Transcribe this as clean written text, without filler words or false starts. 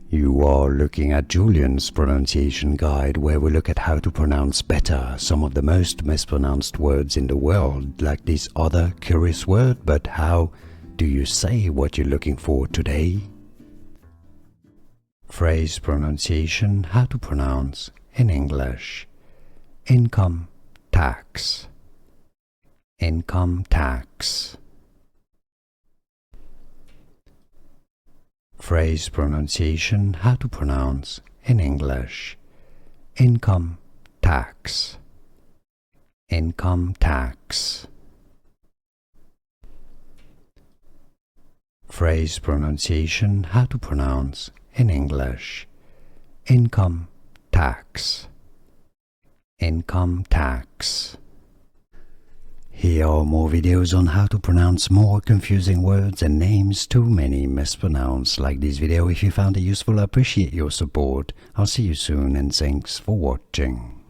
You are looking at Julian's pronunciation guide, where we look at how to pronounce better some of the most mispronounced words in the world, like this other curious word. But how do you say what you're looking for today? Phrase pronunciation, how to pronounce in English. Income tax. Income tax. Phrase pronunciation, how to pronounce in English. Income tax. Income tax. Phrase pronunciation, how to pronounce in English. Income tax. Income tax. Here are more videos on how to pronounce more confusing words and names too many mispronounced. Like this video if you found it useful. I appreciate your support. I'll see you soon and thanks for watching.